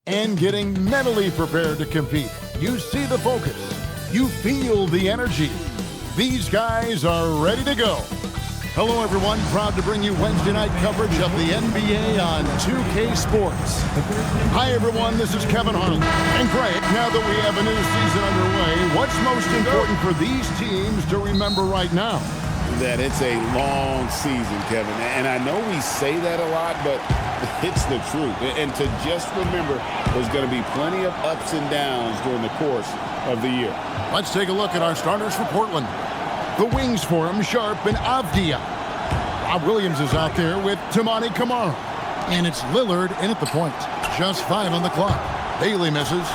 and getting mentally prepared to compete. You see the focus. You feel the energy. These guys are ready to go. Hello, everyone. Proud to bring you Wednesday night coverage of the NBA on 2K Sports. Hi, everyone. This is Kevin Harlan. And Greg, now that we have a new season underway, what's most important for these teams to remember right now? That it's a long season, Kevin. And I know we say that a lot, but it's the truth. And to just remember, there's going to be plenty of ups and downs during the course of the year. Let's take a look at our starters for Portland. The wings for him, Sharp and Avdia. Rob Williams is out there with Toumani Camara. And it's Lillard in at the point. Just 5 on the clock. Bailey misses.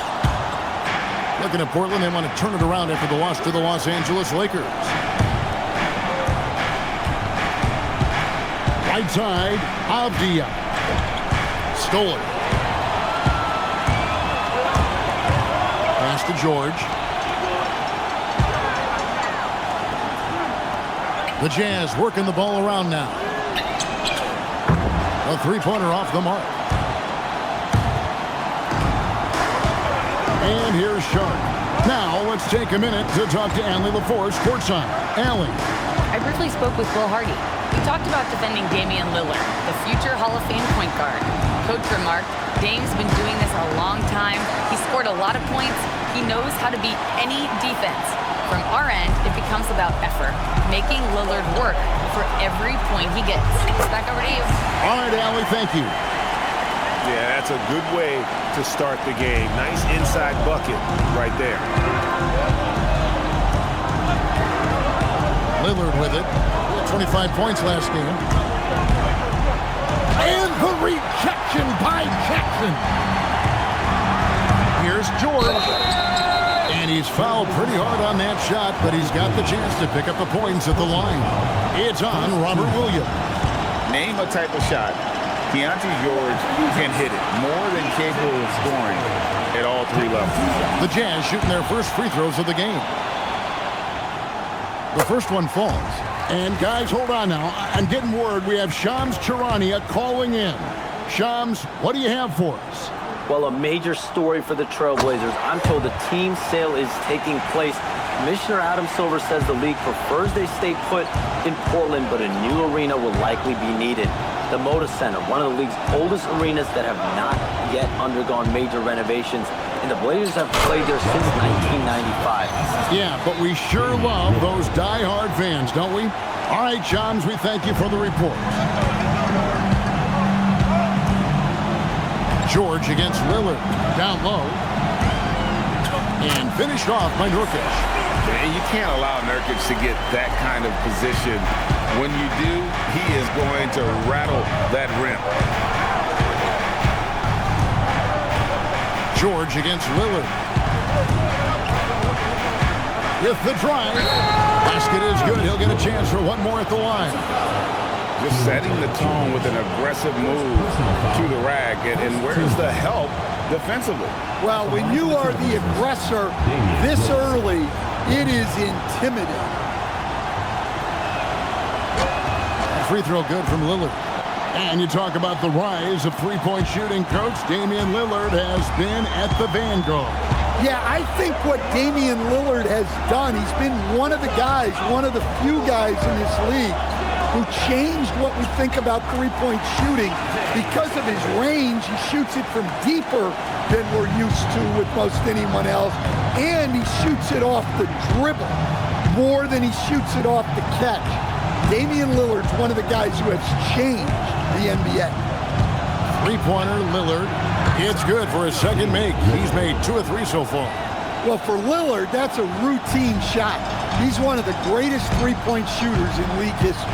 Looking at Portland, they want to turn it around after the loss to the Los Angeles Lakers. Right side, Avdia. Stolen. Pass to George. The Jazz working the ball around now. A three-pointer off the mark. And here's Sharp. Now let's take a minute to talk to Allie LaForce courtside. Allie. I briefly spoke with Will Hardy. We talked about defending Damian Lillard, the future Hall of Fame point guard. Coach remarked, Dame's been doing this a long time. He scored a lot of points. He knows how to beat any defense. From our end, it becomes about effort, making Lillard work for every point he gets. Back over to you. All right, Allie, thank you. Yeah, that's a good way to start the game. Nice inside bucket right there. Lillard with it. 25 points last game. And the rejection by Jackson. Here's George. And he's fouled pretty hard on that shot, but he's got the chance to pick up the points at the line. It's on Robert Williams. Name a type of shot Keontae George can hit it. More than capable of scoring at all 3 levels. The Jazz shooting their first free throws of the game. The first one falls. And guys, hold on now. I'm getting word we have Shams Charania calling in. Shams, what do you have for us? Well, a major story for the Trailblazers. I'm told the team sale is taking place. Commissioner Adam Silver says the league prefers they stay put in Portland, but a new arena will likely be needed. The Moda Center, one of the league's oldest arenas that have not yet undergone major renovations, and the Blazers have played there since 1995. Yeah, but we sure love those die-hard fans, don't we? All right, Shams, we thank you for the report. George against Lillard, down low, and finished off by Nurkic. And you can't allow Nurkic to get that kind of position. When you do, he is going to rattle that rim. George against Lillard. With the drive, basket is good. He'll get a chance for one more at the line. Just setting the tone with an aggressive move to the rack. And where's the help defensively? Well, when you are the aggressor this early, it is intimidating. Free throw good from Lillard. And you talk about the rise of three-point shooting, Coach. Damian Lillard has been at the vanguard. Yeah, I think what Damian Lillard has done, he's been one of the guys, one of the few guys in this league who changed what we think about three-point shooting. Because of his range, he shoots it from deeper than we're used to with most anyone else. And he shoots it off the dribble more than he shoots it off the catch. Damian Lillard's one of the guys who has changed the NBA. Three-pointer, Lillard. It's good for his second make. He's made 2 or 3 so far. Well, for Lillard, that's a routine shot. He's one of the greatest three-point shooters in league history.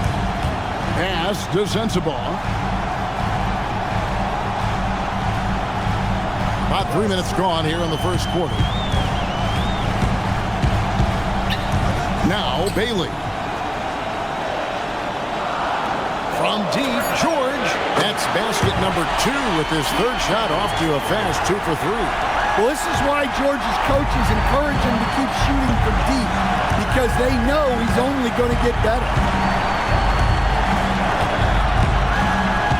Pass to Sensabaugh. About 3 minutes gone here in the first quarter. Now, Bailey. From deep, George. That's basket number 2 with his third shot off to a fast 2 for 3. Well, this is why George's coaches encourage him to keep shooting from deep, because they know he's only going to get better.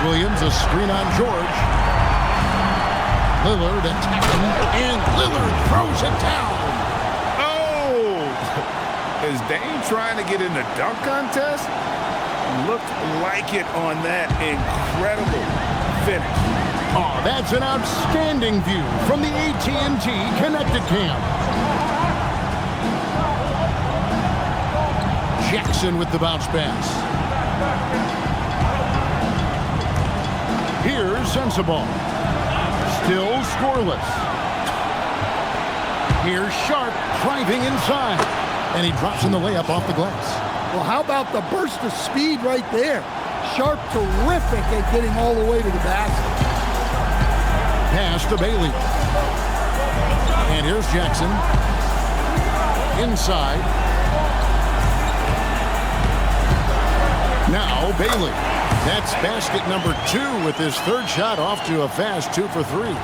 Williams, a screen on George. Lillard attacking, and Lillard throws it down. Oh! Is Dame trying to get in the dunk contest? Looked like it on that incredible finish. Oh, that's an outstanding view from the AT&T Connected Cam. Jackson with the bounce pass. Here's Sensabaugh. Still scoreless. Here's Sharp driving inside. And he drops in the layup off the glass. Well, how about the burst of speed right there? Sharp terrific at getting all the way to the basket. Pass to Bailey. And here's Jackson. Inside. Now Bailey. That's basket number 2 with his third shot off to a fast 2 for 3.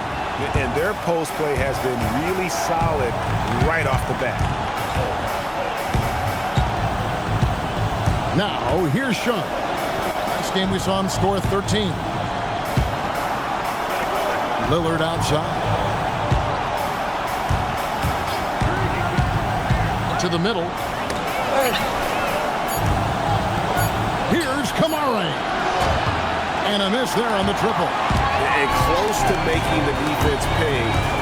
And their post play has been really solid right off the bat. Now here's Sean. Last game we saw him score 13. Lillard outside. To the middle. Here's Kamara. And a miss there on the triple. And close to making the defense pay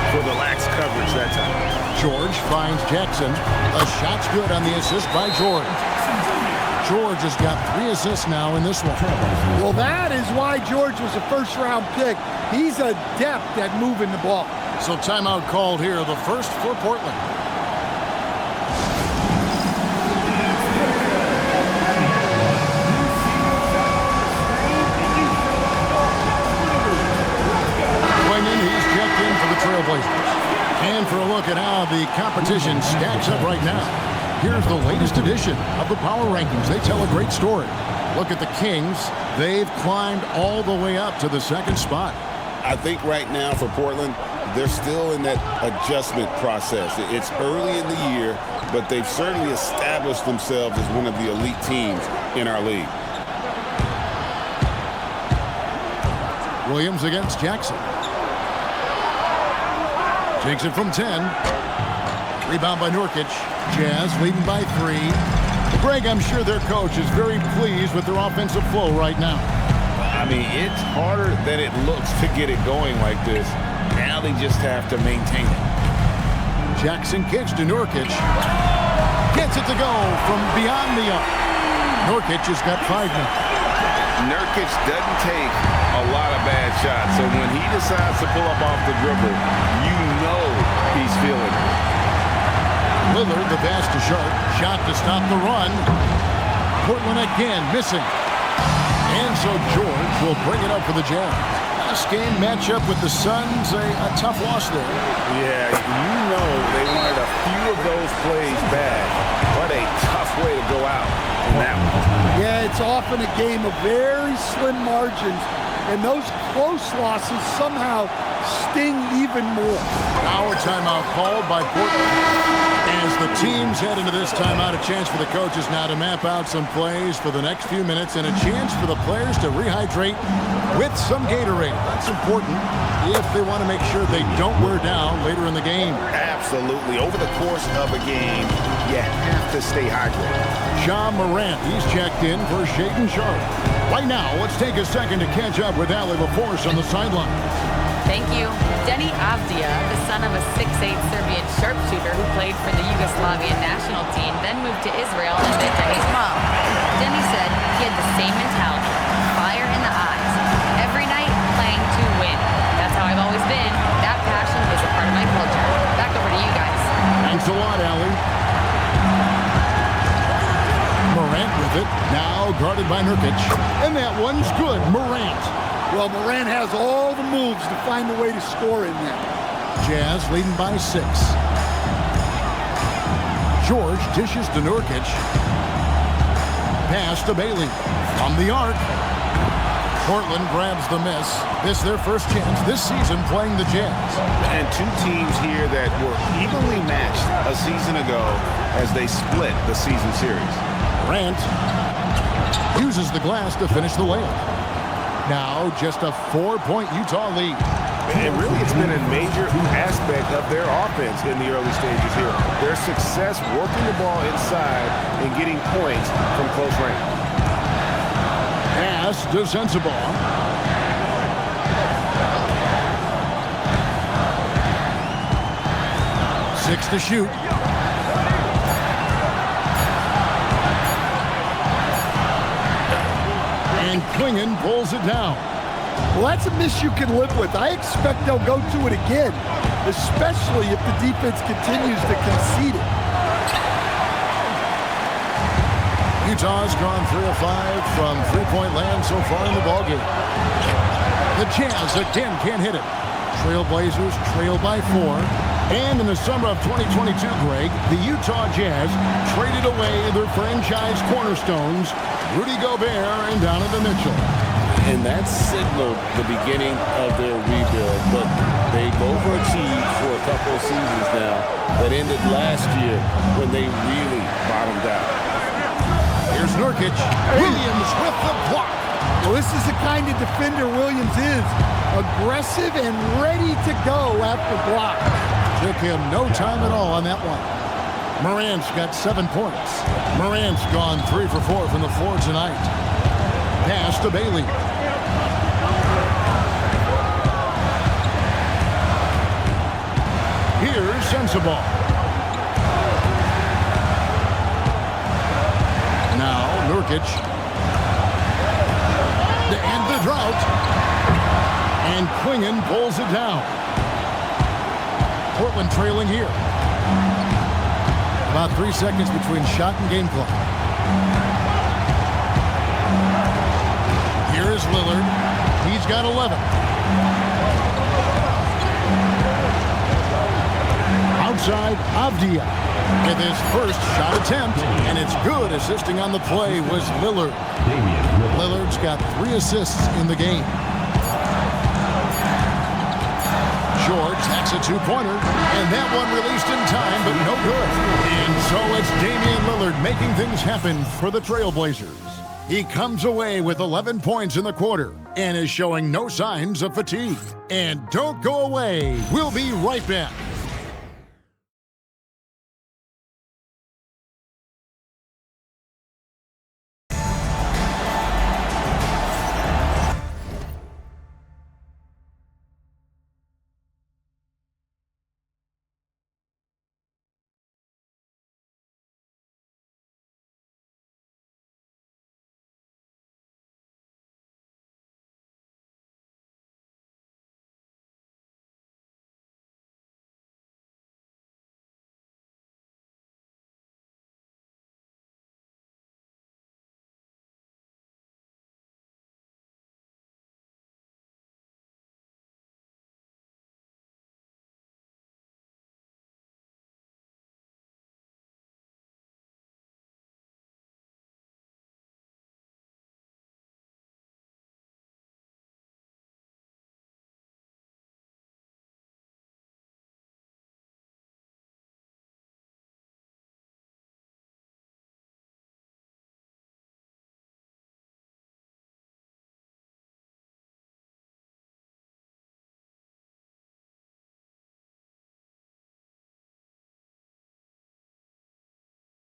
for the lax coverage that time. George finds Jackson. A shot's good on the assist by George. George has got 3 assists now in this one. Well, that is why George was a first-round pick. He's adept at moving the ball. So timeout called here, the first for Portland. He's checked in for the Trailblazers. And for a look at how the competition stacks up right now, here's the latest edition of the Power Rankings. They tell a great story. Look at the Kings. They've climbed all the way up to the 2nd spot. I think right now for Portland, they're still in that adjustment process. It's early in the year, but they've certainly established themselves as one of the elite teams in our league. Williams against Jackson. Takes it from 10. Rebound by Nurkic. Jazz leading by 3. Greg, I'm sure their coach is very pleased with their offensive flow right now. I mean, it's harder than it looks to get it going like this. Now they just have to maintain it. Jackson kicks to Nurkic. Gets it to go from beyond the arc. Nurkic has got 5 now. Nurkic doesn't take a lot of bad shots, so when he decides to pull up off the dribble, you know he's feeling it. Lillard, the pass to Sharp. Shot to stop the run. Portland again missing. And so George will bring it up for the Jazz. Last game matchup with the Suns, a tough loss there. Yeah, you know they wanted a few of those plays bad. What a tough way to go out in that one. Yeah, it's often a game of very slim margins, and those close losses somehow sting even more. Now a timeout called by Portland. As the teams head into this timeout, a chance for the coaches now to map out some plays for the next few minutes and a chance for the players to rehydrate with some Gatorade. That's important if they want to make sure they don't wear down later in the game. Absolutely. Over the course of a game, you have to stay hydrated. Ja Morant, he's checked in for Shaden Sharp. Right now, let's take a second to catch up with Ali LaForce on the sideline. Thank you. Denny Avdia, the son of a 6'8 Serbian sharpshooter who played for the Yugoslavian national team, then moved to Israel and met Denny's mom. Denny said he had the same mentality, fire in the eyes. Every night, playing to win. That's how I've always been. That passion is a part of my culture. Back over to you guys. Thanks a lot, Ali. Morant with it, now guarded by Nurkic. And that one's good, Morant. Well, Morant has all the moves to find a way to score in there. Jazz leading by 6. George dishes to Nurkic. Pass to Bailey. From the arc. Portland grabs the miss. This is their first chance this season playing the Jazz. And two teams here that were evenly matched a season ago as they split the season series. Morant uses the glass to finish the layup. Now just a 4-point Utah lead. And really, it's been a major aspect of their offense in the early stages here. Their success working the ball inside and getting points from close range. Pass to Sensabaugh. 6 to shoot. And Klingon pulls it down. Well, that's a miss you can live with. I expect they'll go to it again, especially if the defense continues to concede it. Utah's gone 3 of 5 from three-point land so far in the ballgame. The Jazz again can't hit it. Trailblazers trail by 4. And in the summer of 2022, Greg, the Utah Jazz traded away their franchise cornerstones, Rudy Gobert and Donovan Mitchell. And that signaled the beginning of their rebuild, but they've overachieved for a couple of seasons now that ended last year when they really bottomed out. Here's Nurkic. Williams with the block. Well, this is the kind of defender Williams is. Aggressive and ready to go after block. Took him no time at all on that one. Morant's got 7 points. Morant's gone 3 for 4 from the floor tonight. Pass to Bailey. Here's Sensabaugh. Now Nurkic. To end the drought. And Klingon pulls it down. Portland trailing here. About 3 seconds between shot and game clock. Here is Lillard. He's got 11. Outside, Avdia with his first shot attempt, and it's good. Assisting on the play was Lillard. Lillard's got 3 assists in the game. George hacks a 2-pointer, and that one released in time, but no good. And so it's Damian Lillard making things happen for the Trailblazers. He comes away with 11 points in the quarter and is showing no signs of fatigue. And don't go away. We'll be right back.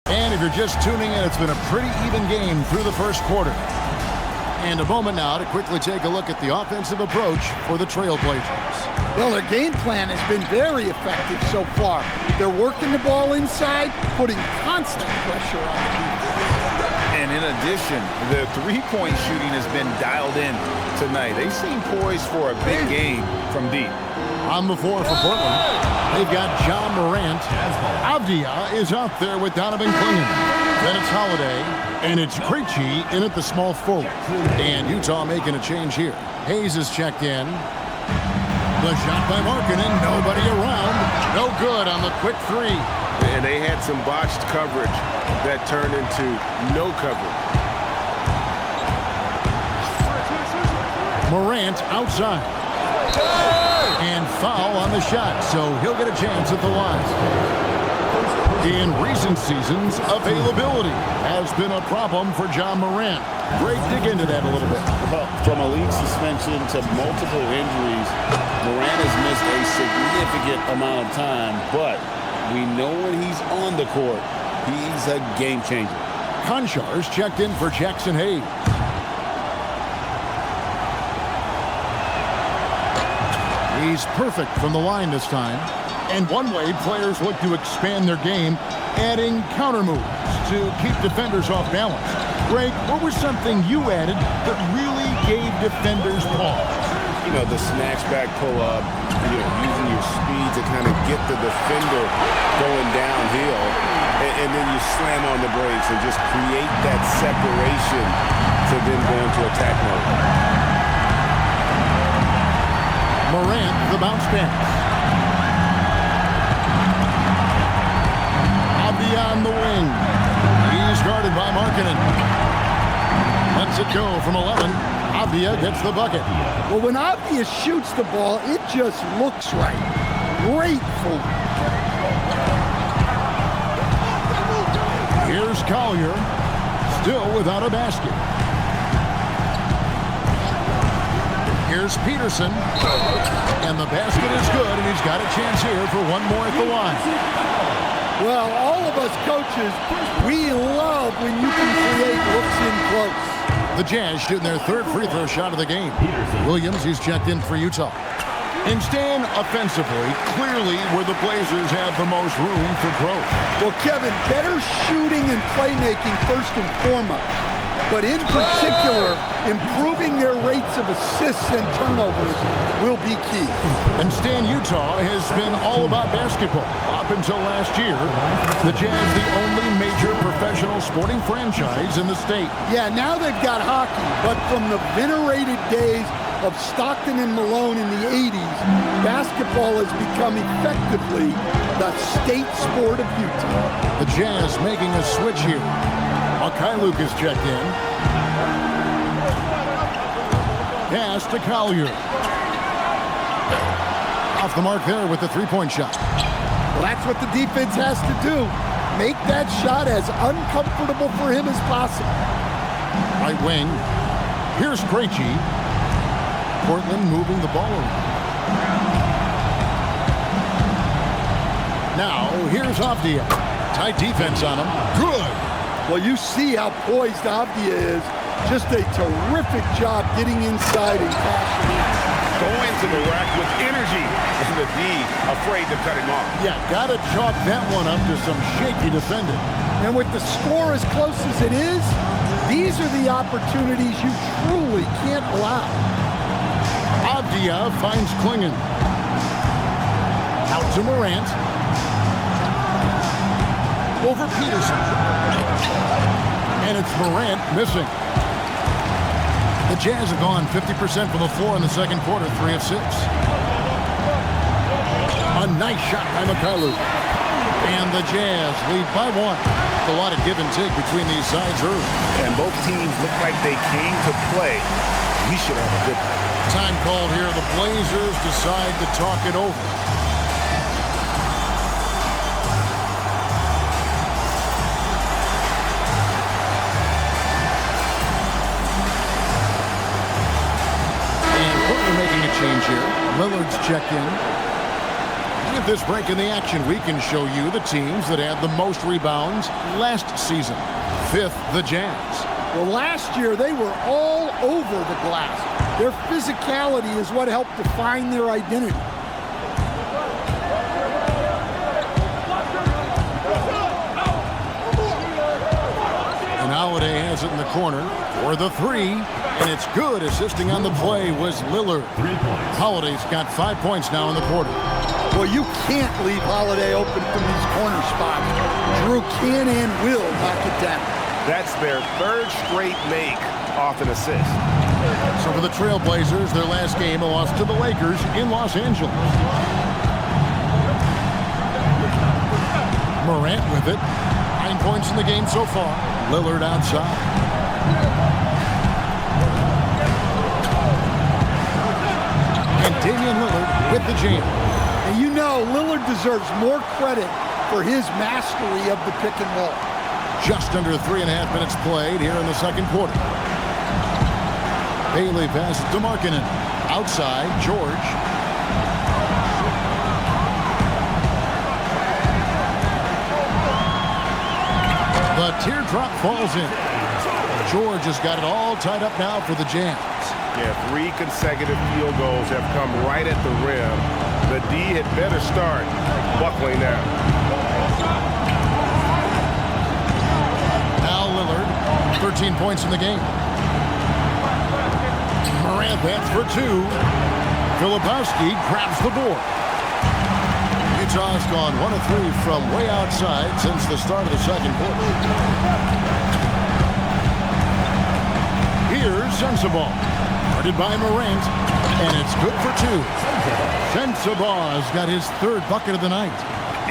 And if you're just tuning in, it's been a pretty even game through the first quarter. And a moment now to quickly take a look at the offensive approach for the Trailblazers. Well, their game plan has been very effective so far. They're working the ball inside, putting constant pressure on the defense. And in addition, the three-point shooting has been dialed in tonight. They seem poised for a big game from deep. On the floor for Portland, they've got John Morant. Avdia is out there with Donovan Klingon. Then it's Holiday, and it's Krejci in at the small forward. And Utah making a change here. Hayes is checked in. The shot by Markkanen, nobody around. No good on the quick 3. And they had some botched coverage that turned into no coverage. Morant outside. And foul on the shot, so he'll get a chance at the line. In recent seasons, availability has been a problem for John Morant. Greg, dig into that a little bit. Well, from a league suspension to multiple injuries, Morant has missed a significant amount of time, but we know when he's on the court, he's a game changer. Konchar's checked in for Jackson Hayes. He's perfect from the line this time. And one way players look to expand their game, adding counter moves to keep defenders off balance. Greg, what was something you added that really gave defenders pause? You know, the snatch back pull-up, using your speed to kind of get the defender going downhill, and then you slam on the brakes and just create that separation to then go into attack mode. Morant, the bounce pass. Avdia on the wing. He's guarded by Markkanen. Lets it go from 11. Avdia gets the bucket. Well, when Avdia shoots the ball, it just looks right. Great fool. Here's Collier, still without a basket. Here's Peterson, and the basket is good, and he's got a chance here for one more at the line. Well, all of us coaches, we love when you can create looks in close. The Jazz shooting their third free throw shot of the game. Williams, he's checked in for Utah. And Stan, offensively, clearly where the Blazers have the most room for growth. Well, Kevin, better shooting and playmaking first and foremost. But in particular, improving their rates of assists and turnovers will be key. And Stan, Utah has been all about basketball up until last year. The Jazz, the only major professional sporting franchise in the state. Yeah, now they've got hockey, but from the venerated days of Stockton and Malone in the 80s, basketball has become effectively the state sport of Utah. The Jazz making a switch here. Mykhailiuk is checked in. Pass to Collier. Off the mark there with the three-point shot. Well, that's what the defense has to do. Make that shot as uncomfortable for him as possible. Right wing. Here's Krejci. Portland moving the ball around. Now, here's Avdia. Tight defense on him. Good. Well, you see how poised Avdia is. Just a terrific job getting inside and cashing in. Going to the rack with energy, and the D afraid to cut him off. Yeah, got to chalk that one up to some shaky defending. And with the score as close as it is, these are the opportunities you truly can't allow. Avdia finds Klingon. Out to Morant. Over Peterson. And it's Morant missing. The Jazz have gone 50% from the floor in the second quarter, 3 of 6. A nice shot by Mykhailiuk. And the Jazz lead by 1. A lot of give and take between these sides early. And both teams look like they came to play. We should have a good one. Time called here. The Blazers decide to talk it over. Change here. Lillard's checked in. With this break in the action, we can show you the teams that had the most rebounds last season. 5th, the Jazz. Well, last year they were all over the glass. Their physicality is what helped define their identity. And Holiday has it in the corner for the 3. And it's good. Assisting on the play was Lillard. 3 points. Holiday's got 5 points now in the quarter. Well, you can't leave Holiday open from these corner spots. Drew can and will knock it down. That's their 3rd straight make off an assist. So for the Trailblazers, their last game, a loss to the Lakers in Los Angeles. Morant with it. 9 points in the game so far. Lillard outside. And Damian Lillard with the jam. And you know Lillard deserves more credit for his mastery of the pick and roll. Just under 3.5 minutes played here in the second quarter. Bailey passes to Markkanen. Outside, George. teardrop falls in. George has got it all tied up now for the Jazz. Yeah, 3 consecutive field goals have come right at the rim. The D had better start buckling now. Al Lillard, 13 points in the game. Morant bats for 2. Filipowski grabs the board. Utah's gone 1 of 3 from way outside since the start of the second quarter. Here's Sensabaugh, guarded by Morant, and it's good for 2. Sensabaugh's got his 3rd bucket of the night.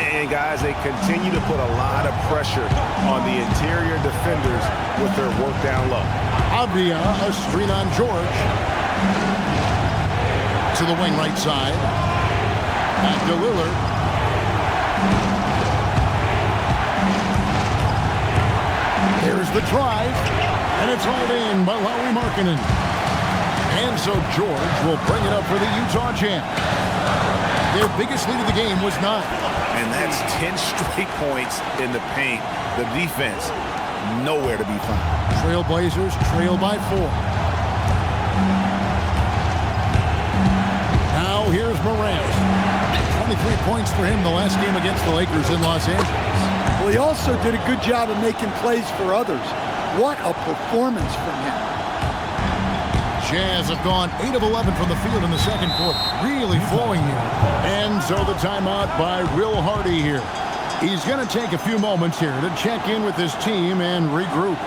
And guys, they continue to put a lot of pressure on the interior defenders with their work down low. Avdia, a screen on George. To the wing right side. Back to Lillard. Here's the drive. And it's hauled in by Lauri Markkanen. And so George will bring it up for the Utah Jazz. Their biggest lead of the game was 9. And that's 10 straight points in the paint. The defense, nowhere to be found. Trailblazers trail by 4. Now here's Morant. 23 points for him the last game against the Lakers in Los Angeles. Well, he also did a good job of making plays for others. What a performance from him. Jazz have gone 8 of 11 from the field in the second quarter. Really flowing here. And so the timeout by Will Hardy here. He's going to take a few moments here to check in with his team and regroup.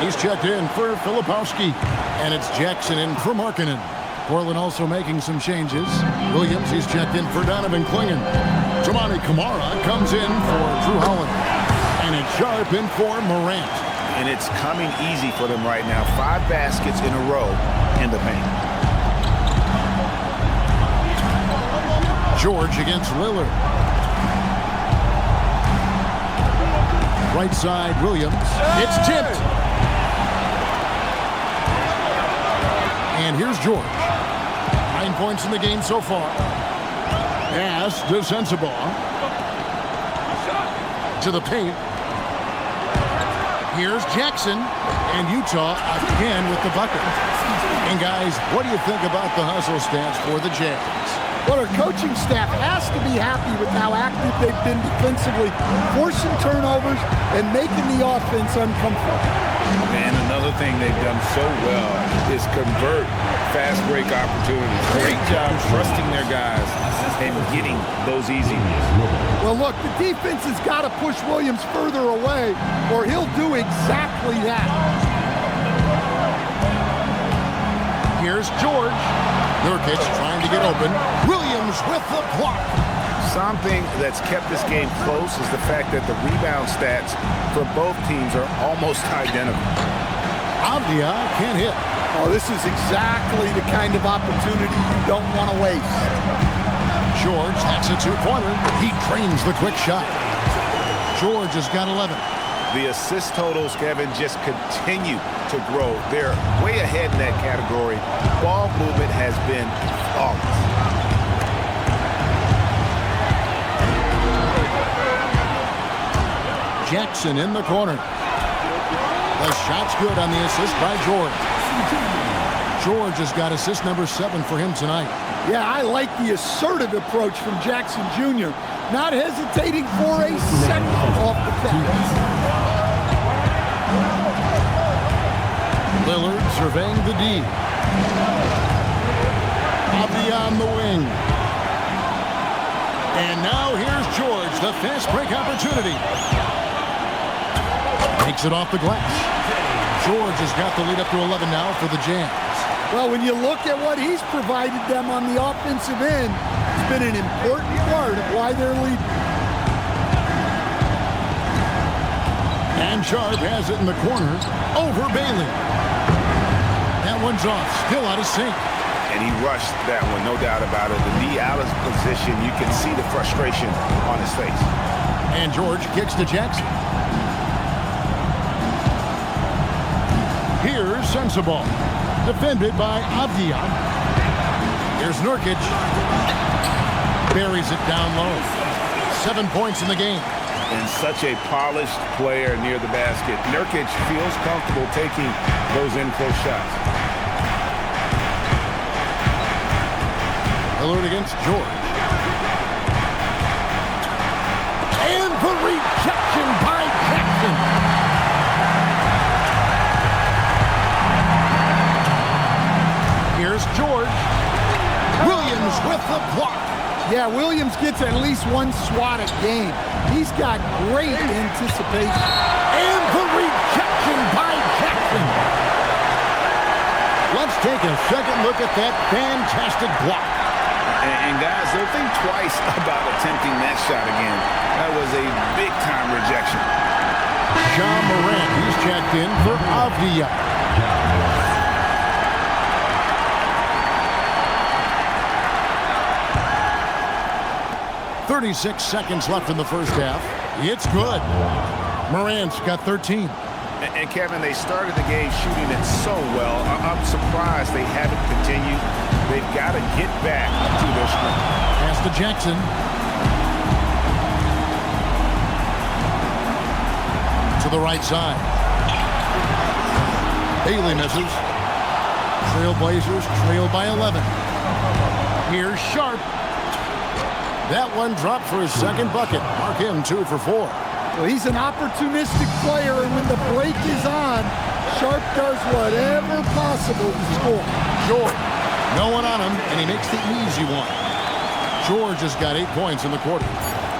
He's checked in for Filipowski, and it's Jackson in for Markkanen. Portland also making some changes. Williams, he's checked in for Donovan Clingan. Toumani Camara comes in for Drew Holland, and it's Sharp in for Morant. And it's coming easy for them right now. 5 baskets in a row in the paint. George against Lillard. Right side, Williams. It's tipped. And here's George. 9 points in the game so far. Pass to Sensabaugh. To the paint. Here's Jackson. And Utah again with the bucket. And guys, what do you think about the hustle stats for the Jazz? Well, our coaching staff has to be happy with how active they've been defensively, forcing turnovers and making the offense uncomfortable. And another thing they've done so well is convert fast break opportunities. Great job trusting their guys and getting those easy ones. Well, look, the defense has got to push Williams further away, or he'll do exactly that. Here's George. Nurkic trying to get open. Williams with the block. Something that's kept this game close is the fact that the rebound stats for both teams are almost identical. Avdia can't hit. Oh, this is exactly the kind of opportunity you don't want to waste. George, that's a 2-pointer. He drains the quick shot. George has got 11. The assist totals, Kevin, just continue to grow. They're way ahead in that category. Ball movement has been flawless. Jackson in the corner. The shot's good on the assist by George. George has got assist number 7 for him tonight. Yeah, I like the assertive approach from Jackson Jr., not hesitating for a second off the pass. Lillard surveying the D. Avdia on the wing. And now here's George, the fast break opportunity. Takes it off the glass. George has got the lead up to 11 now for the Jazz. Well, when you look at what he's provided them on the offensive end, it's been an important part of why they're leading. And Sharp has it in the corner over Bailey. That one's off, still out of sync. And he rushed that one, no doubt about it. The knee out of position, you can see the frustration on his face. And George kicks to Jackson. Here's Sensible, defended by Avdia. Here's Nurkic. Buries it down low. 7 points in the game. And such a polished player near the basket. Nurkic feels comfortable taking those in-close shots. Alert against George. And the rejection by Jackson. Here's George. Williams with the block. Yeah, Williams gets at least one swat a game. He's got great anticipation. And the rejection by Jackson. Let's take a second look at that fantastic block. And guys, don't think twice about attempting that shot again. That was a big-time rejection. John Morant, he's checked in for Avdia. 36 seconds left in the first half. It's good. Morant's got 13. And Kevin, they started the game shooting it so well. I'm surprised they haven't continued. They've got to get back to their strength. Pass to Jackson. To the right side. Bailey misses. Trailblazers trail by 11. Here's Sharp. That one dropped for his second bucket. Mark him 2 for 4. Well, he's an opportunistic player, and when the break is on, Sharp does whatever possible to score. George, no one on him, and he makes the easy one. George has got 8 points in the quarter.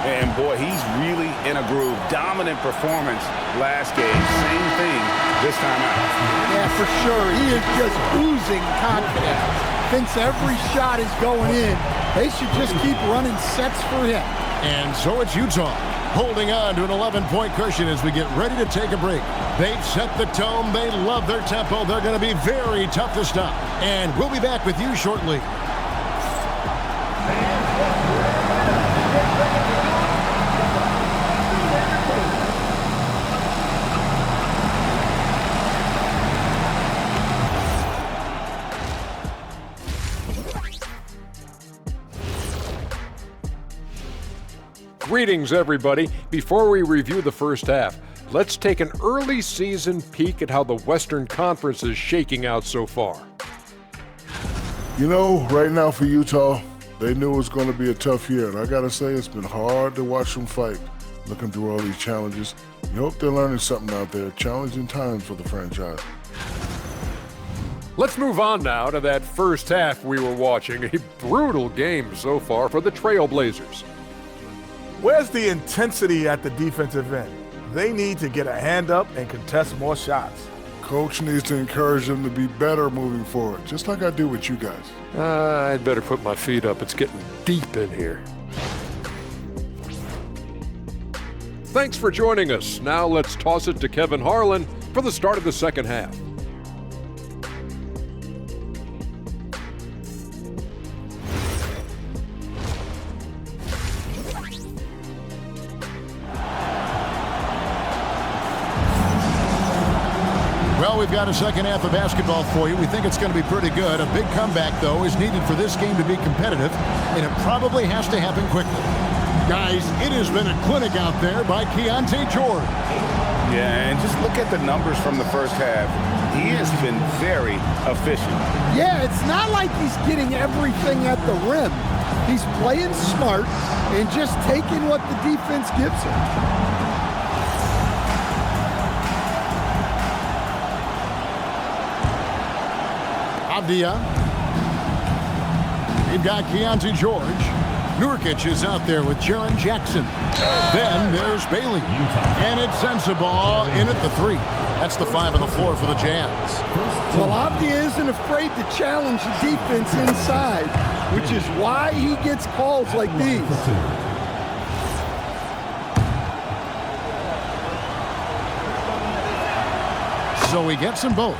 And boy, he's really in a groove. Dominant performance last game. Same thing this time out. Yeah, for sure. He is just oozing confidence. Thinks every shot is going in. They should just keep running sets for him. And so it's Utah, holding on to an 11-point cushion as we get ready to take a break. They've set the tone. They love their tempo. They're going to be very tough to stop. And we'll be back with you shortly. Greetings, everybody. Before we review the first half, let's take an early season peek at how the Western Conference is shaking out so far. You know, right now for Utah, they knew it was going to be a tough year, and I got to say it's been hard to watch them fight, looking through all these challenges. You hope they're learning something out there. Challenging times for the franchise. Let's move on now to that first half we were watching. A brutal game so far for the Trailblazers. Where's the intensity at the defensive end? They need to get a hand up and contest more shots. Coach needs to encourage them to be better moving forward, just like I do with you guys. I'd better put my feet up. It's getting deep in here. Thanks for joining us. Now let's toss it to Kevin Harlan for the start of the second half. Well, we've got a second half of basketball for you. We think it's going to be pretty good. A big comeback, though, is needed for this game to be competitive, and it probably has to happen quickly. Guys, it has been a clinic out there by Keontae George. Yeah, and just look at the numbers from the first half. He has been very efficient. Yeah, it's not like he's getting everything at the rim. He's playing smart and just taking what the defense gives him. Avdia. They've got Keontae George. Nurkic is out there with Jaren Jackson. Then there's Bailey. And it's Sensible in at the 3. That's the 5 on the floor for the Jazz. Well, Avdia isn't afraid to challenge the defense inside, which is why he gets calls like these. So he gets them both.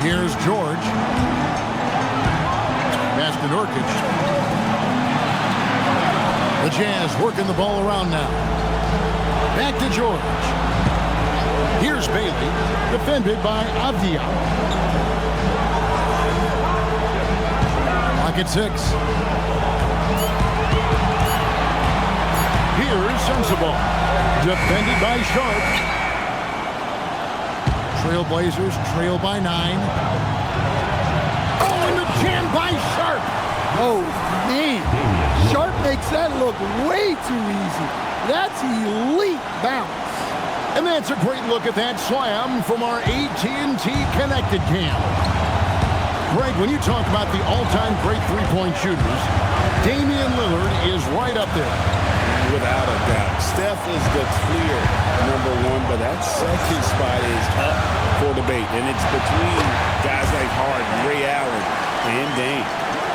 Here's George. Pass to Nurkic. The Jazz working the ball around now. Back to George. Here's Bailey, defended by Avdia. Clock at 6. Here's Sensible, defended by Sharp. Trailblazers trail by 9. Oh, and the jam by Sharp. Oh, man. Sharp makes that look way too easy. That's elite bounce. And that's a great look at that slam from our AT&T Connected Cam. Greg, when you talk about the all-time great three-point shooters, Damian Lillard is right up there. Without a doubt. Steph is the clear #1, but that second spot is up for debate. And it's between guys like Harden, Ray Allen, and Dame.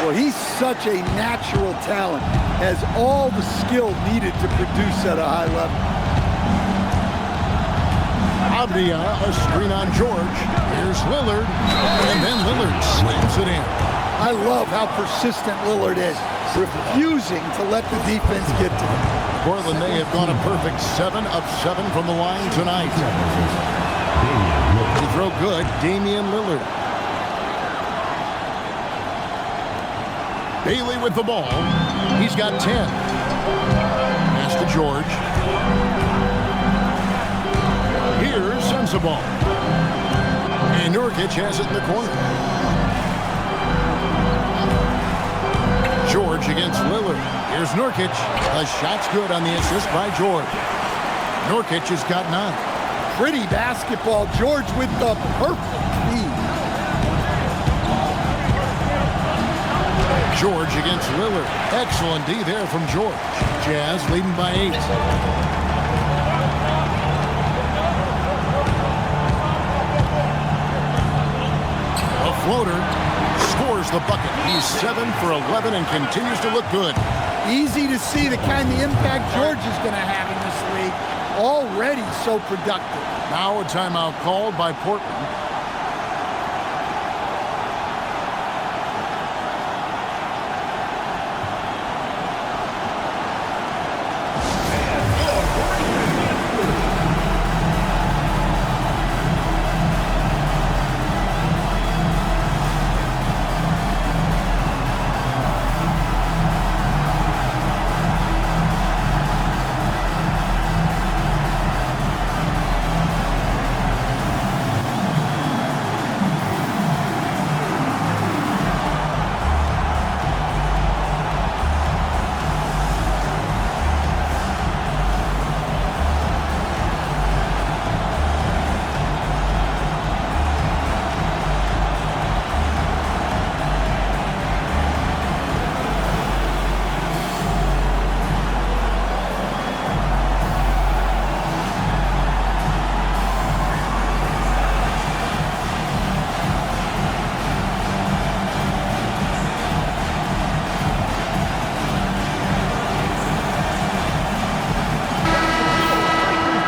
Well, he's such a natural talent, has all the skill needed to produce at a high level. Avdia, a screen on George. Here's Lillard, and then Lillard slams it in. I love how persistent Lillard is, refusing to let the defense get to him. Portland may have gone a perfect 7 of 7 from the line tonight. He throw good, Damian Lillard. Bailey with the ball. He's got 10. Pass to George. Here's Sensible. And Nurkic has it in the corner. George against Lillard. Here's Nurkic. The shot's good on the assist by George. Nurkic has got 9. Pretty basketball. George with the perfect feed. George against Lillard. Excellent D there from George. Jazz leading by 8. A floater scores the bucket. He's 7 for 11 and continues to look good. Easy to see the kind of impact George is going to have in this league. Already so productive. Now a timeout called by Portland.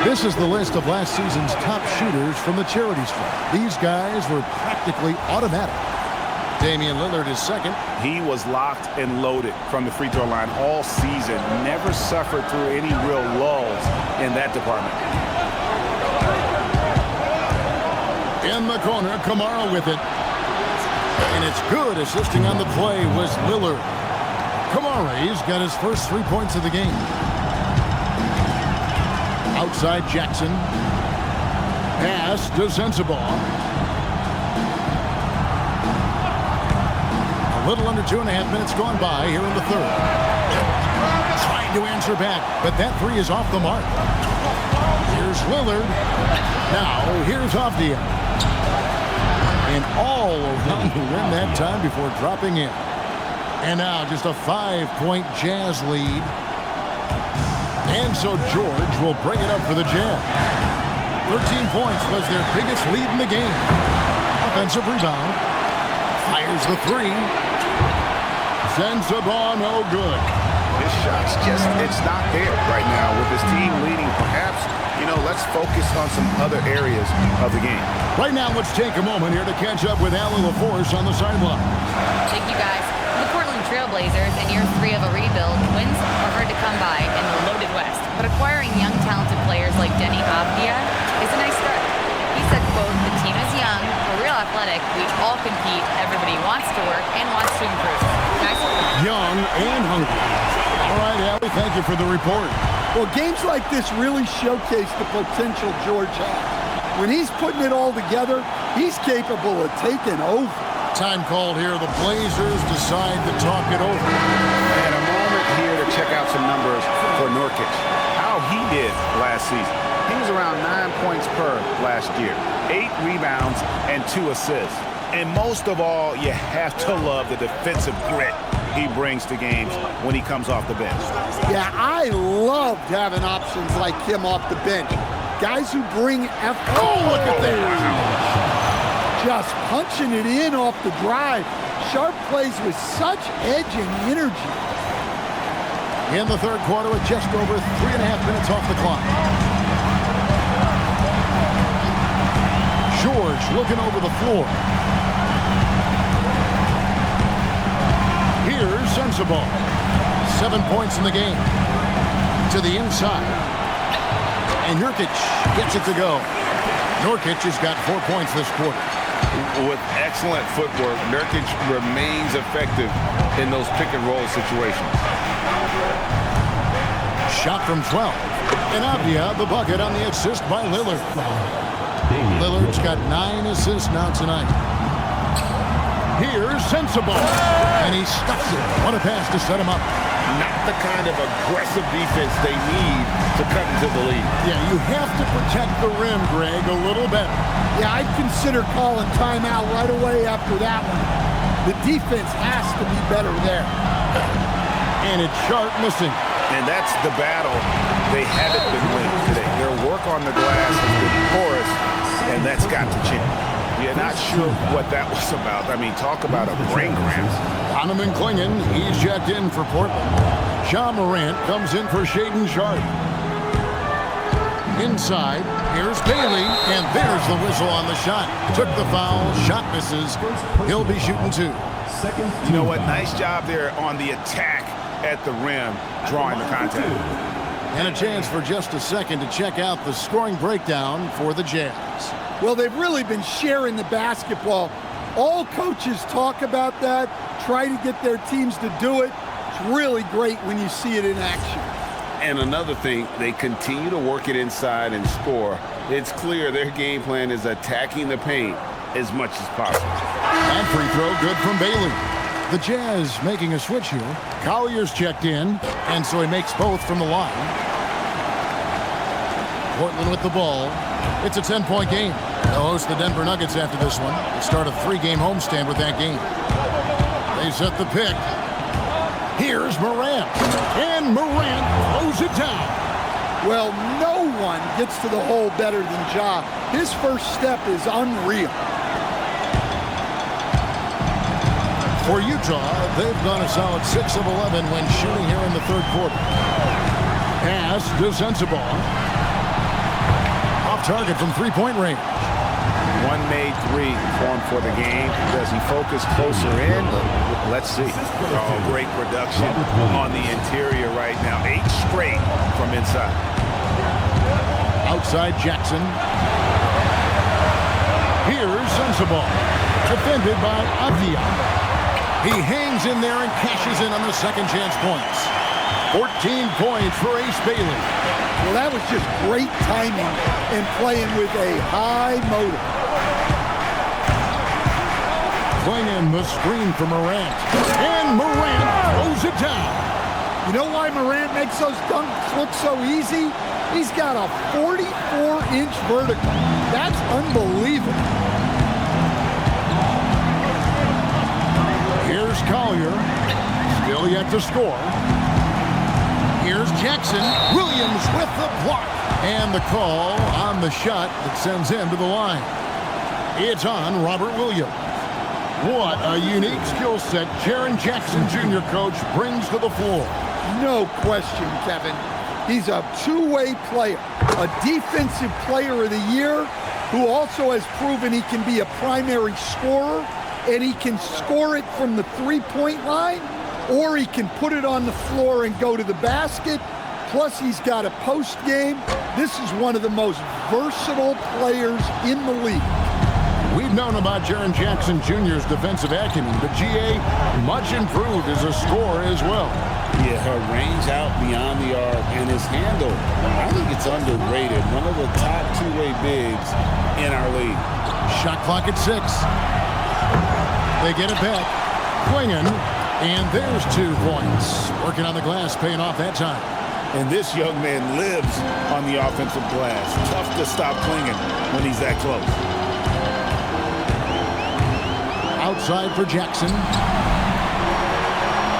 This is the list of last season's top shooters from the charity stripe. These guys were practically automatic. Damian Lillard is second. He was locked and loaded from the free throw line all season. Never suffered through any real lulls in that department. In the corner, Kamara with it. And it's good. Assisting on the play was Lillard. Kamara's got his first 3 points of the game. Outside Jackson. Pass to Sensible. A little under 2.5 minutes gone by here in the third. Trying to answer back, but that three is off the mark. Here's Lillard. Now here's Avdia. And all around the rim that time before dropping in. And now just a 5-point Jazz lead. And so George will bring it up for the Jazz. 13 points was their biggest lead in the game. Offensive rebound. Fires the three. Sends the ball, no good. His shot's just, it's not there right now with his team leading. Perhaps, let's focus on some other areas of the game. Right now, let's take a moment here to catch up with Allie LaForce on the sideline. Thank you, guys. The Portland Trailblazers, in year 3 of a rebuild, wins are hard to come by in the loaded West. But acquiring young, talented players like Denny Avdia is a nice start. He said, quote, "The team is young, we're real athletic, we all compete, everybody wants to work and wants to improve." Nice. Young and hungry. All right, Allie, thank you for the report. Well, games like this really showcase the potential George has. When he's putting it all together, he's capable of taking over. Time called here. The Blazers decide to talk it over. And a moment here to check out some numbers for Nurkic. How he did last season. He was around 9 points per last year. 8 rebounds and 2 assists. And most of all, you have to love the defensive grit he brings to games when he comes off the bench. Yeah, I loved having options like him off the bench. Guys who bring effort. Oh, look at that. Just punching it in off the drive. Sharp plays with such edge and energy. In the third quarter with just over 3.5 minutes off the clock. George looking over the floor. Here's Sensabaugh. 7 points in the game. To the inside. And Nurkic gets it to go. Nurkic has got 4 points this quarter. With excellent footwork, Nurkic remains effective in those pick-and-roll situations. Shot from 12. And Avdia, the bucket on the assist by Lillard. Lillard's got 9 assists now tonight. Here's Sensabaugh. And he stuffs it. What a pass to set him up. Not the kind of aggressive defense they need to cut into the lead. Yeah, you have to protect the rim, Greg, a little better. Yeah, I'd consider calling timeout right away after that one. The defense has to be better there. And it's Sharp missing. And that's the battle they haven't been winning today. Their work on the glass has been porous, and that's got to change. You're not sure what that was about. I mean, talk about a brain cramp. Donovan Clingan, he's checked in for Portland. John Morant comes in for Shaden Sharp. Inside, here's Bailey, and there's the whistle on the shot. Took the foul, shot misses. He'll be shooting 2. You know what? Nice job there on the attack at the rim, drawing the contact. And a chance for just a second to check out the scoring breakdown for the Jazz. Well, they've really been sharing the basketball. All coaches talk about that, try to get their teams to do it. It's really great when you see it in action. And another thing, they continue to work it inside and score. It's clear their game plan is attacking the paint as much as possible. And free throw good from Bailey. The Jazz making a switch here. Collier's checked in, and so he makes both from the line. Portland with the ball. It's a 10-point game. They'll host the Denver Nuggets after this one. They start a 3-game homestand with that game. They set the pick. Here's Morant. And Morant throws it down. Well, no one gets to the hole better than Ja. His first step is unreal. For Utah, they've gone a solid 6 of 11 when shooting here in the third quarter. Pass to Sensabaugh. Off target from 3-point range. One made 3 formed for the game. Does he focus closer in? Let's see. Oh, great production on the interior right now. 8 straight from inside. Outside Jackson. Here's Sensabaugh. Defended by Avdia. He hangs in there and cashes in on the second chance points. 14 points for Ace Bailey. Well, that was just great timing and playing with a high motor. Clingan the screen for Morant. And Morant throws it down. You know why Morant makes those dunks look so easy? He's got a 44-inch vertical. That's unbelievable. Here's Collier. Still yet to score. Here's Here's Jackson. Williams with the block. And the call on the shot that sends him to the line. It's on Robert Williams. What a unique skill set Jaren Jackson Jr., coach, brings to the floor. No question, Kevin. He's a two-way player, a defensive player of the year who also has proven he can be a primary scorer, and he can score it from the three-point line, or he can put it on the floor and go to the basket. Plus, he's got a post game. This is one of the most versatile players in the league. We've known about Jaren Jackson Jr.'s defensive acumen, but GA much improved as a scorer as well. Yeah, her range out beyond the arc and his handle, I think it's underrated. One of the top two-way bigs in our league. Shot clock at 6. They get it back. Clingan, and there's 2 points. Working on the glass, paying off that time. And this young man lives on the offensive glass. Tough to stop Clingan when he's that close. Outside for Jackson.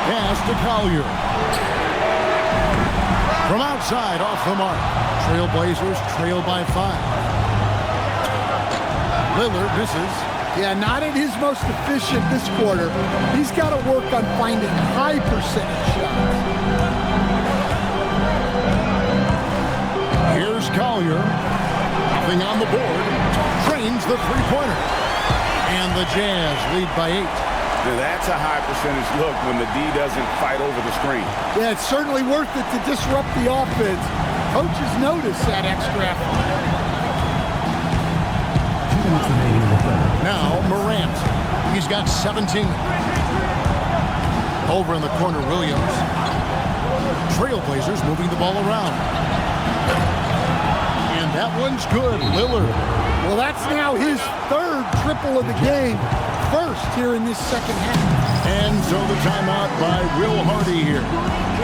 Pass to Collier. From outside, off the mark. Trailblazers trail by 5. Lillard misses. Yeah, not at his most efficient this quarter. He's got to work on finding high percentage shots. Here's Collier. Nothing on the board. Drains the three-pointer. And the Jazz lead by 8. Now that's a high percentage look when the D doesn't fight over the screen. Yeah, it's certainly worth it to disrupt the offense. Coaches notice that extra effort. Now Morant. He's got 17. Over in the corner, Williams. Trailblazers moving the ball around. And that one's good. Lillard. Well, that's now his 3rd triple of the game. First here in this second half. And so the timeout by Will Hardy here.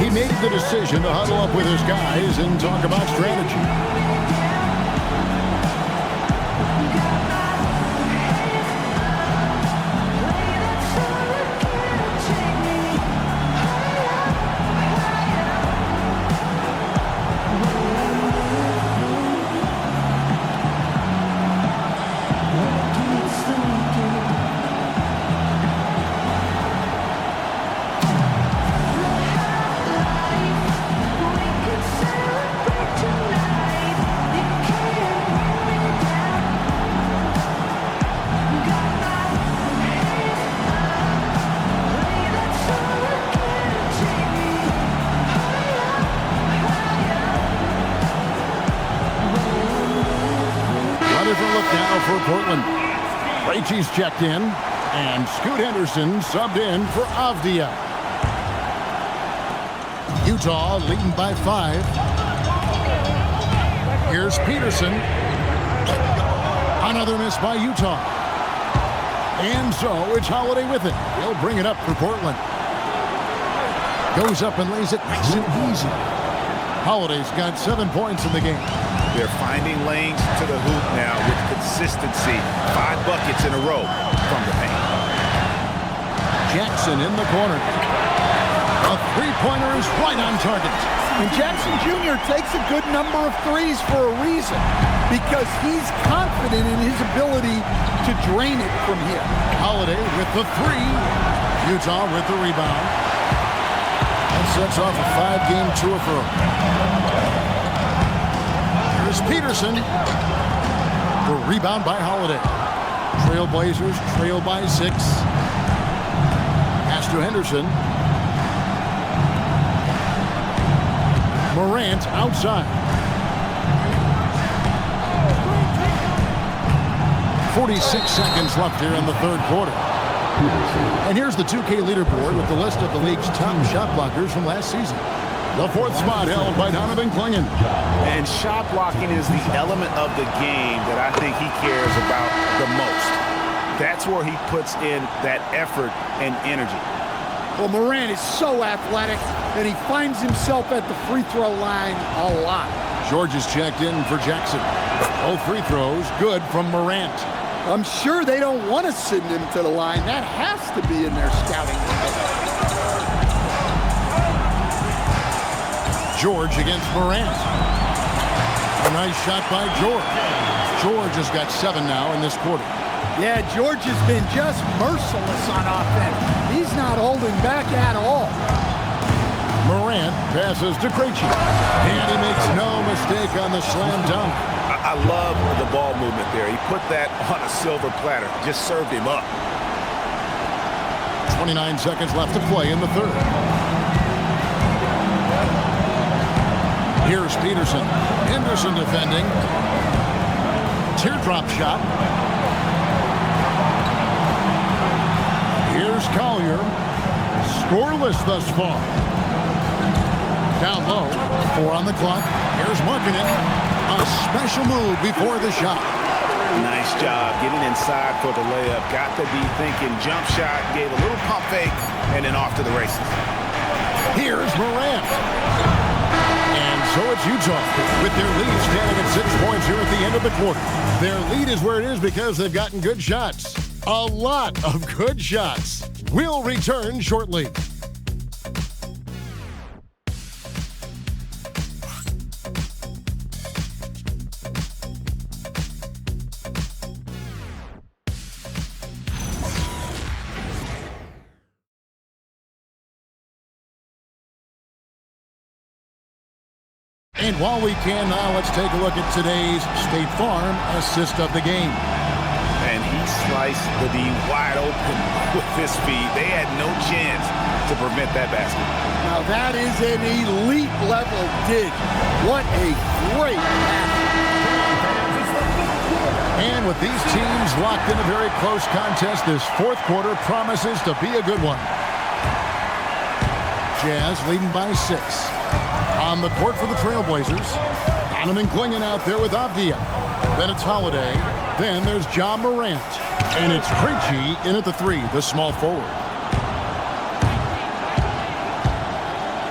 He made the decision to huddle up with his guys and talk about strategy. For Portland. Krejci's checked in, and Scoot Henderson subbed in for Avdia. Utah leading by 5. Here's Peterson. Another miss by Utah. And so it's Holiday with it. He'll bring it up for Portland. Goes up and lays it nice and easy. Holiday's got 7 points in the game. They're finding lanes to the hoop now with consistency. 5 buckets in a row from the paint. Jackson in the corner. A three-pointer is right on target. And Jackson Jr. takes a good number of threes for a reason, because he's confident in his ability to drain it from here. Holiday with the 3. Utah with the rebound. That sets off a 5-game tour for him. Peterson. The rebound by Holiday. Trailblazers trail by 6. Pass to Henderson. Morant outside. 46 seconds left here in the 3rd quarter. And here's the 2K leaderboard with the list of the league's top shot blockers from last season. The 4th spot held by Donovan Clingan. And shot blocking is the element of the game that I think he cares about the most. That's where he puts in that effort and energy. Well, Morant is so athletic, and he finds himself at the free throw line a lot. George is checked in for Jackson. Both free throws good from Morant. I'm sure they don't want to send him to the line. That has to be in their scouting. George against Morant. A nice shot by George. George has got 7 now in this quarter. Yeah, George has been just merciless on offense. He's not holding back at all. Morant passes to Krejci, and he makes no mistake on the slam dunk. I love the ball movement there. He put that on a silver platter, just served him up. 29 seconds left to play in the third. Here's Peterson. Henderson defending. Teardrop shot. Here's Collier. Scoreless thus far. Down low. 4 on the clock. Here's Markkanen. A special move before the shot. Nice job getting inside for the layup. Got to be thinking jump shot, gave a little pump fake, and then off to the races. Here's Morant. And so it's Utah with their lead standing at 6 points here at the end of the quarter. Their lead is where it is because they've gotten good shots. A lot of good shots. We'll return shortly. And while we can now, let's take a look at today's State Farm assist of the game. And he sliced the D wide open with his feet. They had no chance to prevent that basket. Now that is an elite level dig. What a great pass. And with these teams locked in a very close contest, this fourth quarter promises to be a good one. Jazz leading by 6. On the court for the Trailblazers, Hanneman and Klingon out there with Avdia. Then it's Holiday. Then there's John Morant. And it's Krejci in at the 3, the small forward.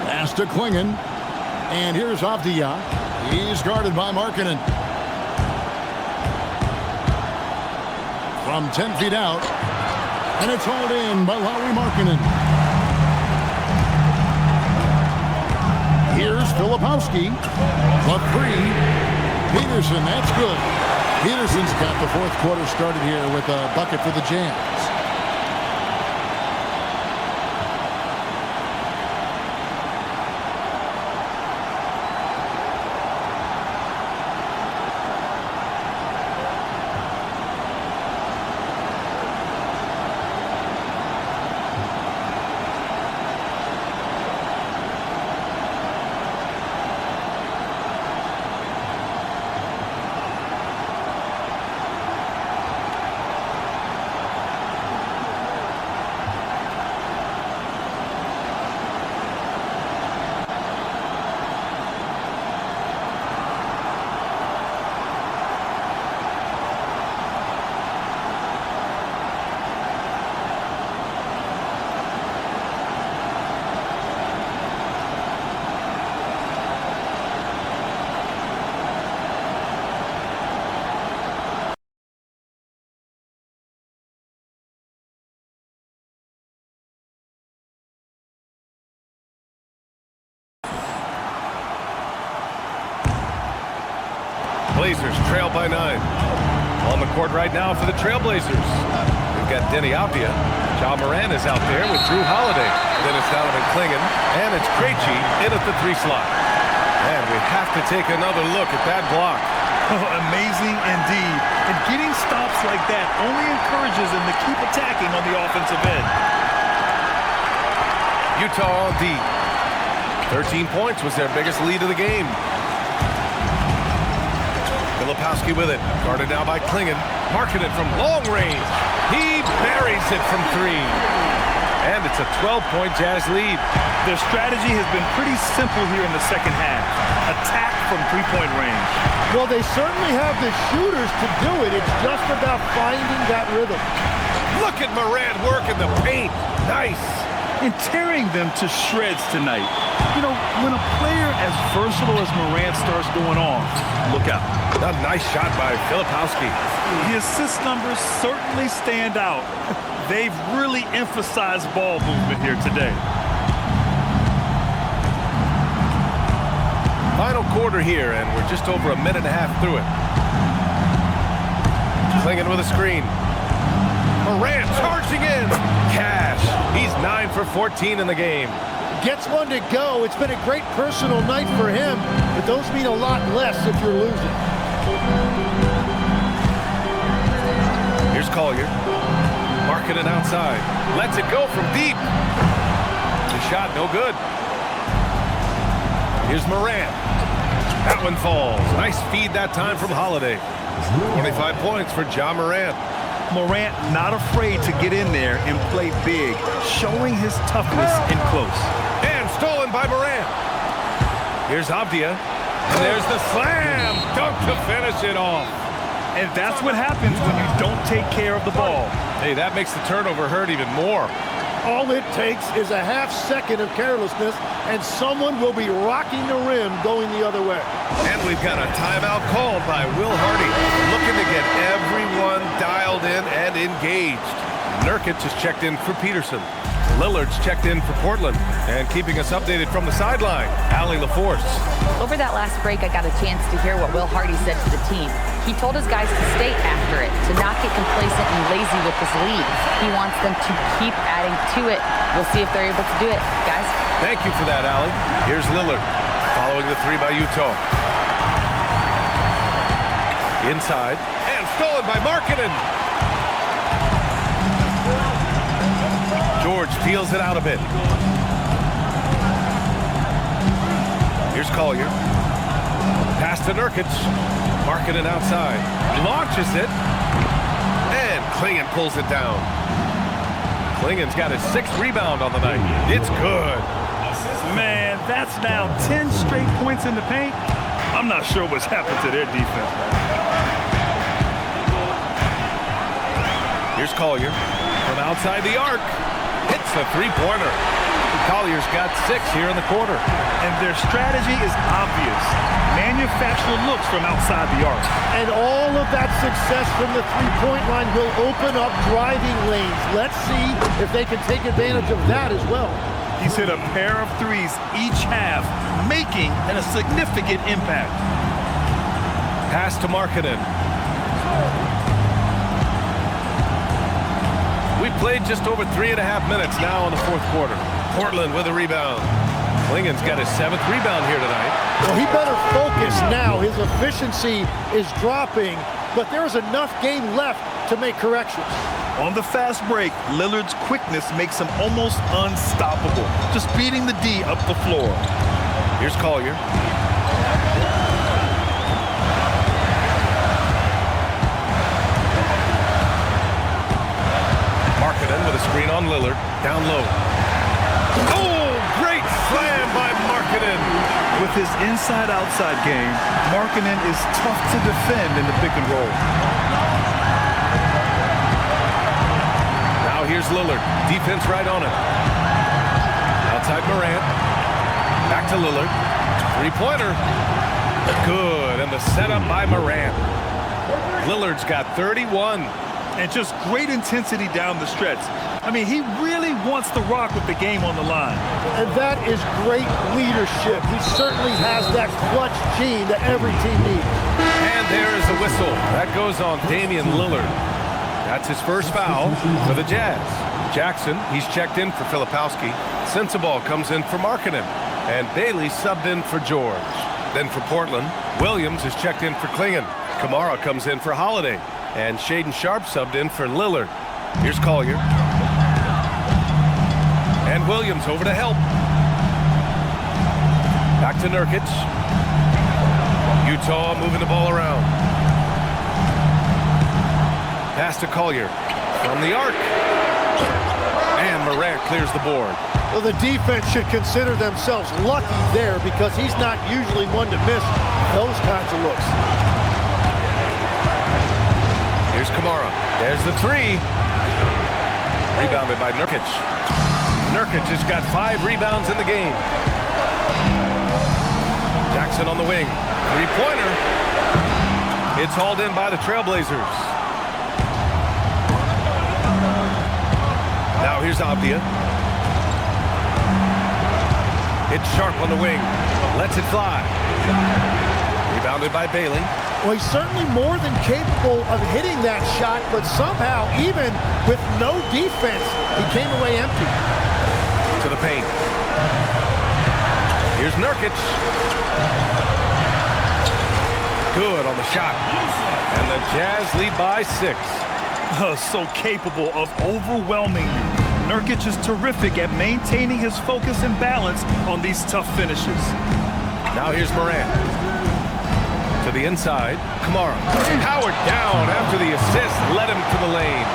Pass to Klingon. And here's Avdia. He's guarded by Markkanen. From 10 feet out. And it's hauled in by Lauri Markkanen. Here's Filipowski. The 3. Peterson, that's good. Peterson's got the fourth quarter started here with a bucket for the Jazz. Blazers trail by 9. On the court right now for the Trailblazers. We've got Denny Avdia. John Morant is out there with Drew Holiday. Then it's Donovan Klingon. And it's Krejci in at the 3 slot. And we have to take another look at that block. Oh, amazing indeed. And getting stops like that only encourages them to keep attacking on the offensive end. Utah on D. 13 points was their biggest lead of the game. Filipowski with it. Guarded now by Klingon. Markkanen from long range. He buries it from 3. And it's a 12-point Jazz lead. Their strategy has been pretty simple here in the second half. Attack from 3-point range. Well, they certainly have the shooters to do it. It's just about finding that rhythm. Look at Morant working the paint. Nice. And tearing them to shreds tonight. You know, when a player as versatile as Morant starts going off, look out. A nice shot by Filipowski. The assist numbers certainly stand out. They've really emphasized ball movement here today. Final quarter here, and we're just over a minute and a half through it. Klingen with a screen. Morant charging in. Cash. He's 9 for 14 in the game. Gets one to go. It's been a great personal night for him, but those mean a lot less if you're losing. Here's Collier. Marking it outside. Lets it go from deep. The shot no good. Here's Morant. That one falls. Nice feed that time from Holiday. 25 points for Ja Morant. Morant not afraid to get in there and play big, showing his toughness in close. And stolen by Morant. Here's Avdia. And there's the slam. Dunk to finish it off. And that's what happens when you don't take care of the ball. Hey, that makes the turnover hurt even more. All it takes is a half second of carelessness, and someone will be rocking the rim going the other way. And we've got a timeout called by Will Hardy, looking to get everyone dialed in and engaged. Nurkic is checked in for Peterson. Lillard's checked in for Portland. And keeping us updated from the sideline, Allie LaForce. Over that last break, I got a chance to hear what Will Hardy said to the team. He told his guys to stay after it, to not get complacent and lazy with this lead. He wants them to keep adding to it. We'll see if they're able to do it, guys. Thank you for that, Allie. Here's Lillard, following the three by Utah. Inside, and stolen by Markkanen. George peels it out a bit. Here's Collier. Pass to Nurkic. Markkanen outside. Launches it. And Klingen pulls it down. Klingen's got his 6th rebound on the night. It's good. Man, that's now 10 straight points in the paint. I'm not sure what's happened to their defense. Here's Collier from outside the arc. Hits a three-pointer. Collier's got 6 here in the quarter. And their strategy is obvious. Manufacture looks from outside the arc. And all of that success from the three-point line will open up driving lanes. Let's see if they can take advantage of that as well. He's hit a pair of threes each half, making a significant impact. Pass to Markkanen. We've played just over 3.5 minutes now in the 4th quarter. Portland with a rebound. Klingen's got his 7th rebound here tonight. Well, he better focus now. His efficiency is dropping, but there's enough game left to make corrections. On the fast break, Lillard's quickness makes him almost unstoppable, just beating the D up the floor. Here's Collier. Markkanen with a screen on Lillard, down low. Oh, great slam by Markkanen. With his inside-outside game, Markkanen is tough to defend in the pick and roll. Now here's Lillard, defense right on him. Outside Morant, back to Lillard, three-pointer, good, and the setup by Morant. Lillard's got 31. And just great intensity down the stretch. I mean, he really wants to rock with the game on the line. And that is great leadership. He certainly has that clutch gene that every team needs. And there is a whistle. That goes on Damian Lillard. That's his first foul for the Jazz. Jackson, he's checked in for Filipowski. Sensabaugh comes in for Markkanen. And Bailey subbed in for George. Then for Portland, Williams is checked in for Klingen. Kamara comes in for Holiday. And Shaden Sharp subbed in for Lillard. Here's Collier. And Williams over to help. Back to Nurkic. Utah moving the ball around. Pass to Collier from the arc. And Morant clears the board. Well, the defense should consider themselves lucky there because he's not usually one to miss those kinds of looks. Here's Kamara. There's the three. Rebounded by Nurkic. Nurkic has got 5 rebounds in the game. Jackson on the wing. Three-pointer. It's hauled in by the Trailblazers. Now here's Avdia. It's Sharp on the wing. Lets it fly. Rebounded by Bailey. Well, he's certainly more than capable of hitting that shot, but somehow, even with no defense, he came away empty. To the paint. Here's Nurkic. Good on the shot. And the Jazz lead by 6. So capable of overwhelming you. Nurkic is terrific at maintaining his focus and balance on these tough finishes. Now here's Morant. To the inside, Kamara. Powered down after the assist, led him to the lane.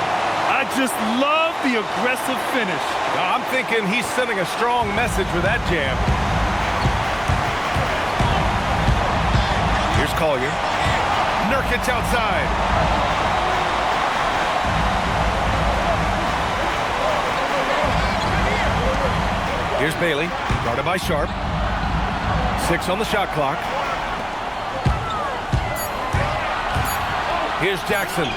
I just love the aggressive finish. Now, I'm thinking he's sending a strong message with that jam. Here's Collier. Nurkic outside. Here's Bailey, guarded by Sharp. 6 on the shot clock. Here's Jackson.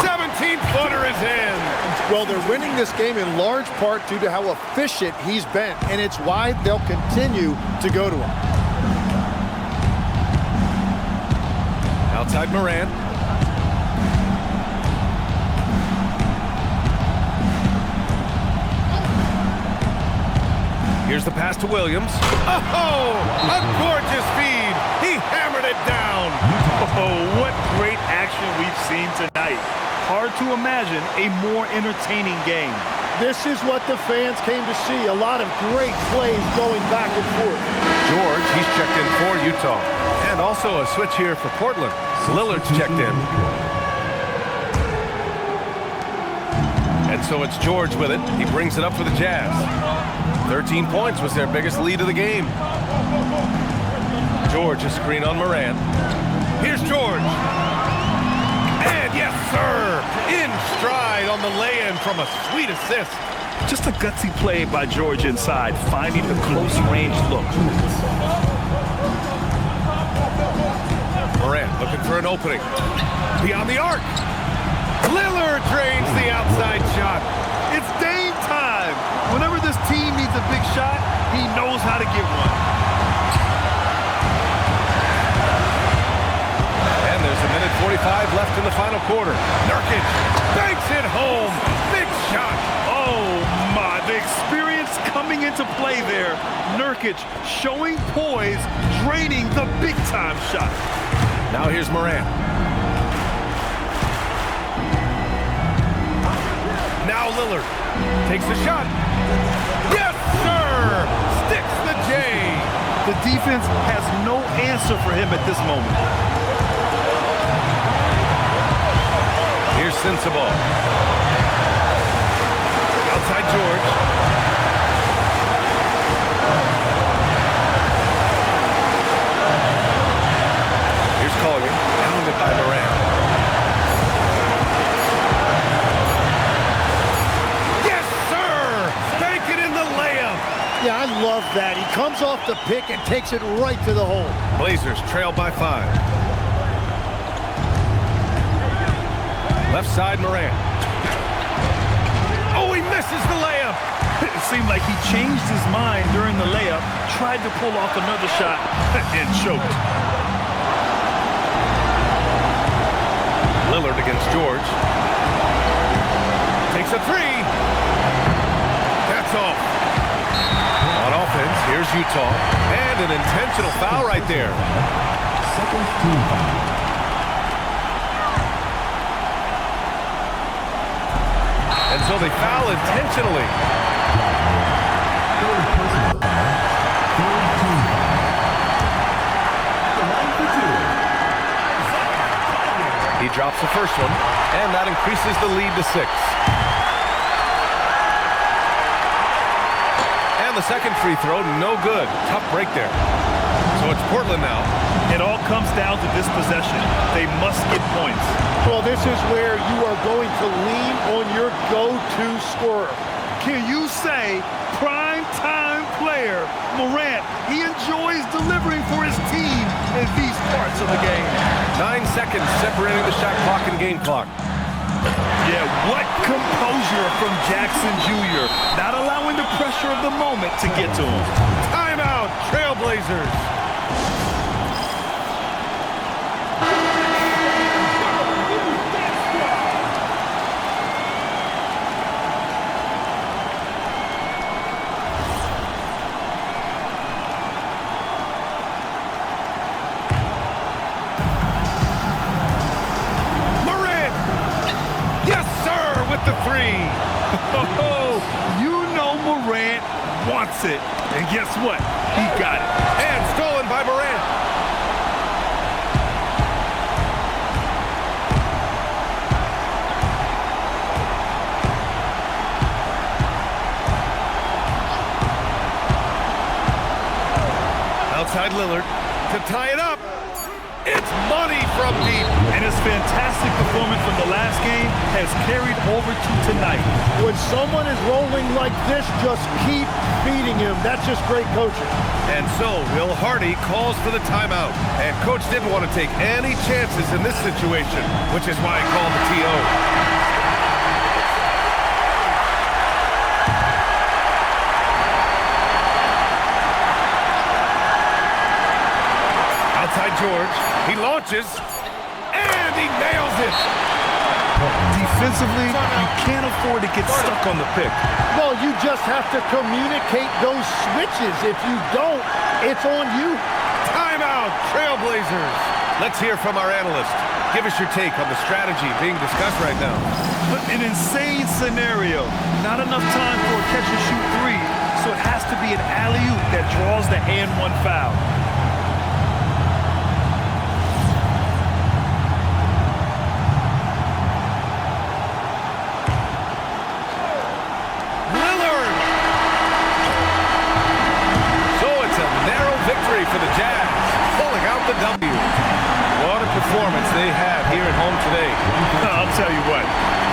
17-footer is in. Well, they're winning this game in large part due to how efficient he's been, and it's why they'll continue to go to him. Outside Morant. Here's the pass to Williams. Oh, a gorgeous feed. He hammered it down. Oh, what great action we've seen tonight. Hard to imagine a more entertaining game. This is what the fans came to see. A lot of great plays going back and forth. George, he's checked in for Utah. And also a switch here for Portland. Lillard's checked in. And so it's George with it. He brings it up for the Jazz. 13 points was their biggest lead of the game. George, a screen on Morant. Here's George. And yes, sir, in stride on the lay-in from a sweet assist. Just a gutsy play by George inside, finding the close-range look. Morant looking for an opening. Beyond the arc. Lillard drains the outside shot. It's Dame time. Whenever this team needs a big shot, he knows how to give one. And there's a minute 45 left in the final quarter. Nurkic banks it home. Big shot. Oh, my. The experience coming into play there. Nurkic showing poise, draining the big-time shot. Now here's Morant. Now Lillard takes the shot. Yes, sir! Sticks the J. The defense has no answer for him at this moment. Here's Sensabaugh. Outside George. Here's Collier. Pounded by Morant. Yeah, I love that. He comes off the pick and takes it right to the hole. Blazers trail by 5. Left side, Morant. Oh, he misses the layup. It seemed like he changed his mind during the layup, tried to pull off another shot, and choked. Lillard against George. Takes a 3. That's off. On offense, here's Utah. And an intentional foul right there. Second team foul. And so they foul intentionally. Third personal foul. Third team foul. The line for 2. He drops the first one, and that increases the lead to 6. The second free throw, no good. Tough break there. So it's Portland now. It all comes down to this possession. They must get points. Well, this is where you are going to lean on your go-to scorer. Can you say prime-time player Morant? He enjoys delivering for his team in these parts of the game. 9 seconds separating the shot clock and game clock. Yeah, what composure from Jackson Jr. Not allowing the pressure of the moment to get to him. Time Timeout, Trailblazers. You know Morant wants it. And guess what? He got it. And stolen by Morant. Outside Lillard to tie it up. It's money from deep. And his fantastic performance from the last game has carried over to tonight. When someone is rolling like this, just keep feeding him. That's just great coaching. And so Will Hardy calls for the timeout. And coach didn't want to take any chances in this situation, which is why he called the TO. Outside George, he launches, and he nails it. Defensively, you can't afford to get stuck on the pick. Well, you just have to communicate those switches. If you don't, it's on you. Timeout, Trailblazers. Let's hear from our analyst. Give us your take on the strategy being discussed right now. An insane scenario. Not enough time for a catch-and-shoot three, so it has to be an alley-oop that draws the and one foul. For the Jazz, pulling out the W. What a performance they had here at home today. I'll tell you what,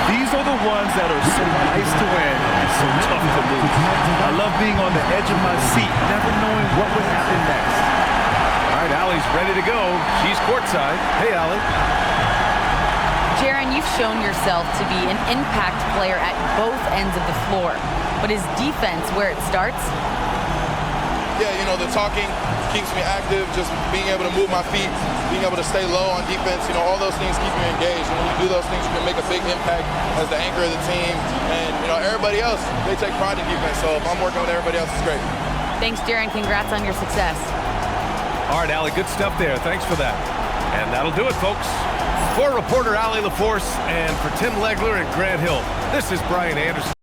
these are the ones that are so nice to win and so tough to lose. I love being on the edge of my seat, never knowing what would happen next. All right, Allie's ready to go. She's courtside. Hey, Allie. Jaren, you've shown yourself to be an impact player at both ends of the floor. But is defense where it starts? Yeah, you know, the talking keeps me active, just being able to move my feet, being able to stay low on defense, you know, all those things keep you engaged. And when you do those things, you can make a big impact as the anchor of the team. And, you know, everybody else, they take pride in defense. So if I'm working with everybody else, it's great. Thanks, Jaren. Congrats on your success. All right, Allie, good stuff there. Thanks for that. And that'll do it, folks. For reporter Allie LaForce and for Tim Legler and Grant Hill, this is Brian Anderson.